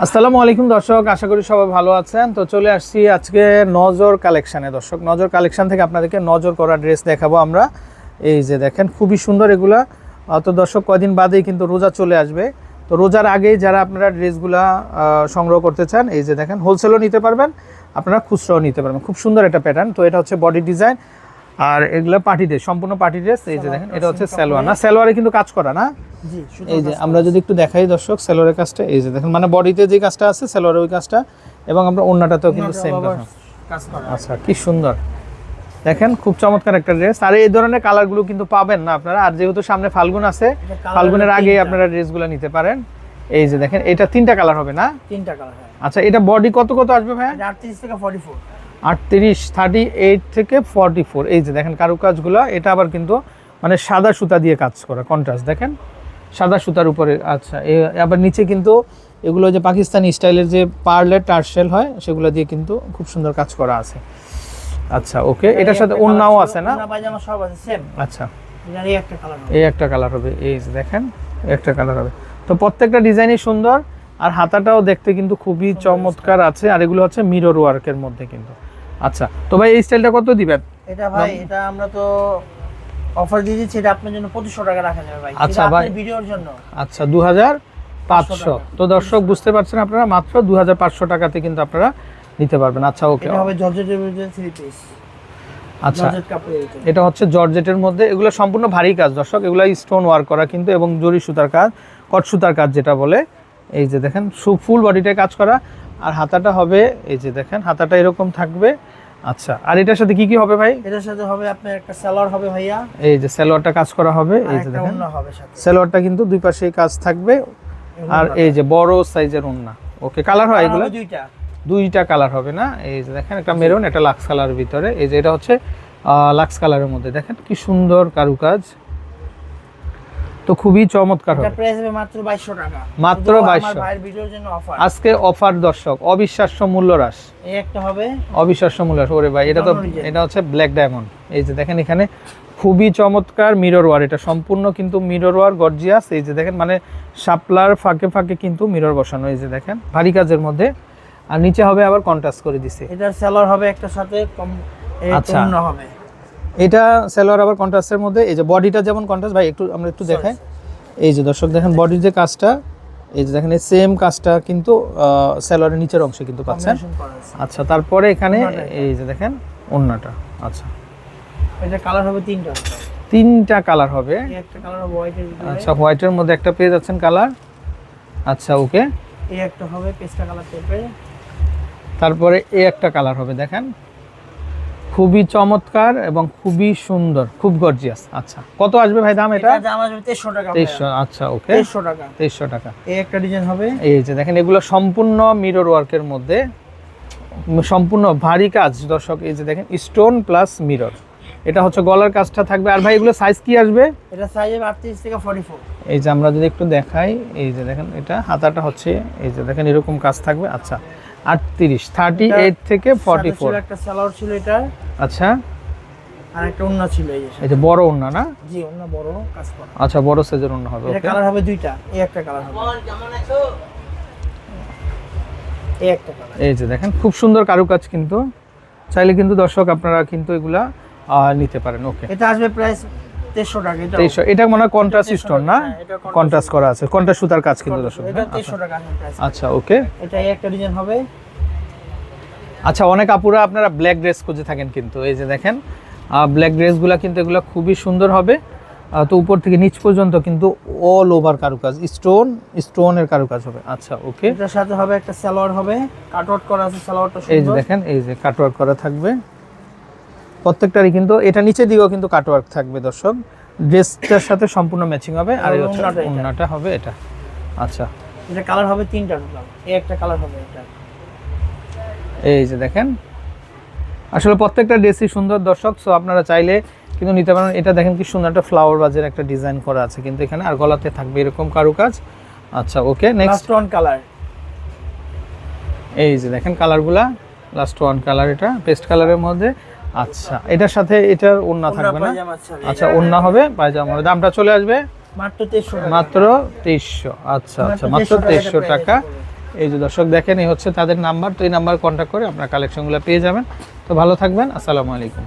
আসসালামু আলাইকুম দর্শক, আশা করি সবাই ভালো আছেন। তো চলে আসছি আজকে নজর কালেকশানে। দর্শক, নজর কালেকশান থেকে আপনাদেরকে নজর করা ড্রেস দেখাবো আমরা। এই যে দেখেন, খুবই সুন্দর এগুলা। তো দর্শক, কয়দিন বাদেই কিন্তু রোজা চলে আসবে। তো রোজার আগেই যারা আপনারা ড্রেসগুলা সংগ্রহ করতে চান, এই যে দেখেন, হোলসেলও নিতে পারবেন, আপনারা খুচরাও নিতে পারবেন। খুব সুন্দর একটা প্যাটার্ন। তো এটা হচ্ছে বডি ডিজাইন, আর এগুলো পার্টি ড্রেস, সম্পূর্ণ পার্টি ড্রেস। এই যে দেখেন, এটা হচ্ছে সালোয়ার, না সালোয়ারে কিন্তু কাজ করা না। এই যে আমরা যদি একটু দেখাই দর্শক সালোয়ারের কাজটা, এই যে দেখেন, মানে বডিতে যে কাজটা আছে সালোয়ারের ওই কাজটা, এবং আমরা ওড়নাটাতেও কিন্তু সেম কাজ করা। আচ্ছা, কি সুন্দর দেখেন, খুব চমৎকার একটা ড্রেস। আর এই ধরনের কালারগুলো কিন্তু পাবেন না আপনারা। আর যেহেতু সামনে ফাল্গুন আছে, ফাল্গুনের আগেই আপনারা ড্রেসগুলো নিতে পারেন। এই যে দেখেন, এটা 3টা কালার হবে না? 3টা কালার। আচ্ছা, এটা বডি কত কত আসবে ভাই? 38 থেকে 44। 38 থেকে 44। এই যে দেখেন কারুকাজগুলো, এটা আবার কিন্তু মানে সাদা সুতা দিয়ে কাজ করা, কন্ট্রাস্ট দেখেন, সাদা সুতার উপরে। আচ্ছা, আবার নিচে কিন্তু এগুলো যে পাকিস্তানি স্টাইলের যে পার্লের টার্সেল হয়, সেগুলো দিয়ে কিন্তু খুব সুন্দর কাজ করা আছে। আচ্ছা, ওকে, এটার সাথে ওড়নাও আছে না? ওড়না পায়জামা সব আছে সেম। আচ্ছা, এই একটা কালার হবে, এই একটা কালার হবে। এই যে দেখেন, একটা কালার হবে। তো প্রত্যেকটা ডিজাইনই সুন্দর, আর হাতাটাও দেখতে কিন্তু খুবই চমৎকার আছে। আর এগুলো হচ্ছে মিরর ওয়ার্কের মধ্যে কিন্তু। আচ্ছা, তো ভাই এই স্টাইলটা কত দিবেন? এটা ভাই, এটা আমরা তো অফার দিয়ে দিচ্ছি, এটা আপনার জন্য 2500 টাকা রাখা যাবে ভাই। আচ্ছা ভাই, ভিডিওর জন্য। আচ্ছা, 2500। তো দর্শক বুঝতে পারছেন, আপনারা মাত্র 2500 টাকাতে কিন্তু আপনারা নিতে পারবেন। আচ্ছা, ওকে, এটা হবে জর্জেটের মধ্যে 3 পিস। আচ্ছা, জর্জেট কাপড়ের ভিতরে, এটা হচ্ছে জর্জেটের মধ্যে। এগুলো সম্পূর্ণ ভারী কাজ দর্শক, এগুলো স্টোন ওয়ার্ক করা কিন্তু, এবং জরি সুতার কাজ, কট সুতার কাজ যেটা বলে। এই যে দেখেন, ফুল বডিটায় কাজ করা। আর হাতাটা হবে, এই যে দেখেন, হাতাটা এরকম থাকবে। আচ্ছা, আর এটার সাথে কি কি হবে ভাই? এটার সাথে হবে আপনার একটা সালোয়ার হবে ভাইয়া। এই যে সালোয়ারটা কাজ করা হবে। এই যে দেখেন, ওড়না হবে সাথে। সালোয়ারটা কিন্তু দুই পাশেই কাজ থাকবে। আর এই যে বড় সাইজের ওড়না। ওকে, কালার হয় এগুলো? দুইটা কালার হবে না? এই যে দেখেন, একটা মেরুন, একটা লাক্স কালারের ভিতরে। এই যে এটা হচ্ছে লাক্স কালারের মধ্যে। দেখেন কি সুন্দর কারুকাজ, তো খুবই চমৎকার হবে। এটা প্রাইস হবে মাত্র 2200 টাকা। মাত্র 2200। আমার ভাইয়ের ভিডিওর জন্য অফার, আজকে অফার দর্শক, অবিশ্বাস্য মূল্য হ্রাস। এই একটা হবে অবিশ্বাস্য মূল্য হ্রাস। ওরে ভাই, এটা তো, এটা হচ্ছে ব্ল্যাক ডায়মন্ড। এই যে দেখেন, এখানে খুবই চমৎকার মিরর ওয়ার, এটা সম্পূর্ণ কিন্তু মিরর ওয়ার, গর্জিয়াস। এই যে দেখেন, মানে শাপলার ফাঁকে ফাঁকে কিন্তু মিরর বসানো। এই যে দেখেন, ভারী কাজের মধ্যে। আর নিচে হবে আবার কন্ট্রাস্ট করে দিছে। এটার সালোয়ার হবে একটা সাথে কম। আচ্ছা, ওড়না হবে এটা সালোয়ার আবার কন্ট্রাস্টের মধ্যে। এই যে বডিটা যেমন কন্ট্রাস্ট, ভাই একটু আমরা একটু দেখাই। এই যে দর্শক দেখেন, বডির যে কাজটা, এই যে দেখেন, এই সেম কাজটা কিন্তু সালোয়ারের নিচের অংশে কিন্তু পাচ্ছেন। আচ্ছা, তারপরে এখানে এই যে দেখেন ওড়নাটা। আচ্ছা, এটা কালার হবে 3টা। 3টা কালার হবে। একটা কালার হবে হোয়াইটের ভিতরে। আচ্ছা, হোয়াইটের মধ্যে একটা পেয়ে যাচ্ছেন কালার। আচ্ছা, ওকে, এই একটা হবে পেস্টা কালার টাইপের। তারপরে এই একটা কালার হবে। দেখেন, খুবই চমৎকার এবং খুবই সুন্দর, খুব গর্জিয়াস। আচ্ছা, কত আসবে ভাই দাম? এটা দাম আসবে 2300 টাকা। 2300। আচ্ছা, ওকে, 2300 টাকা। 2300 টাকা। এই একটা ডিজাইন হবে। এই যে দেখেন, এগুলো সম্পূর্ণ মিরর ওয়ার্কের মধ্যে, সম্পূর্ণ ভারী কাজ দর্শক। এই যে দেখেন, স্টোন প্লাস মিরর। এটা হচ্ছে গলার কাজটা থাকবে। আর ভাই এগুলো সাইজ কি আসবে? এটা সাইজ হবে 38 থেকে 44। এই যে আমরা যদি একটু দেখাই, এই যে দেখেন, এটা হাতাটা হচ্ছে, এই যে দেখেন, এরকম কাজ থাকবে। আচ্ছা, 38 থেকে 44। একটা সালোয়ার ছিল এটা। আচ্ছা, আর একটা ওড়না ছিল এই যে বড় ওড়না না? জি, ওড়না বড় কাজ করা। আচ্ছা, বড় সাইজের ওড়না হবে। এটা ওকে, কালার হবে 2টা। এই একটা কালার হবে, এই একটা কালার। এই যে দেখেন, খুব সুন্দর কারুকাজ কিন্তু। চাইলে কিন্তু দর্শক আপনারা কিন্তু এগুলা নিতে পারেন। ওকে, এটা আসবে প্রাইস 2300 টাকা। এটা 2300। এটা মনে হয় কন্ট্রাস্ট স্টোন না? কন্ট্রাস্ট করা আছে, কন্ট্রাস্ট সুতার কাজ কিন্তু দর্শক। এটা 2300 টাকা আসবে প্রাইস। আচ্ছা, ওকে, এটা এই একটা ডিজাইন হবে। আচ্ছা, অনেক আপুরা আপনারা ব্ল্যাক ড্রেস খুঁজে থাকেন কিন্তু। এই যে দেখেন, ব্ল্যাক ড্রেসগুলো কিন্তু এগুলো খুবই সুন্দর হবে। তো উপর থেকে নিচ পর্যন্ত কিন্তু অল ওভার কারুকাজ, স্টোনের কারুকাজ হবে। আচ্ছা, ওকে, এটার সাথে হবে একটা সালোয়ার হবে, কাটওয়ার্ক করা আছে, সালোয়ারটা সুন্দর। এই যে দেখেন, এই যে কাটওয়ার্ক করা থাকবে প্রত্যেকটারই কিন্তু। এটা নিচে দিকেও কিন্তু কাটওয়ার্ক থাকবে দর্শক, ড্রেসটার সাথে সম্পূর্ণ ম্যাচিং হবে। আর এই হচ্ছে ওড়নাটা হবে এটা। আচ্ছা, এটা কালার হবে 3টা টোটাল। এই একটা কালার হবে এটা। এই যে দেখেন, আসলে প্রত্যেকটা ড্রেসই সুন্দর দর্শক। সো আপনারা চাইলে কিন্তু নিতে পারেন। এটা দেখেন কি সুন্দর একটা ফ্লাওয়ার বাজের একটা ডিজাইন করা আছে কিন্তু এখানে, আর গলাতে থাকবে এরকম কারুকাজ। আচ্ছা, ওকে, নেক্সট ওয়ান কালার। এই যে দেখেন কালারগুলা, লাস্ট ওয়ান কালার, এটা পেস্ট কালারের মধ্যে। আচ্ছা, এটার সাথে এটার ওড়না থাকবে না? আচ্ছা, ওড়না হবে, পায়জামা হবে। দামটা চলে আসবে মাত্র 2300 টাকা। মাত্র 2300। আচ্ছা, আচ্ছা, মাত্র 2300 টাকা। এই যে দর্শক দেখেন, এই হচ্ছে তাদের নাম্বার। তো এই নাম্বার কন্ট্যাক্ট করে আপনার কালেকশনগুলো পেয়ে যাবেন। তো ভালো থাকবেন, আসসালামু আলাইকুম।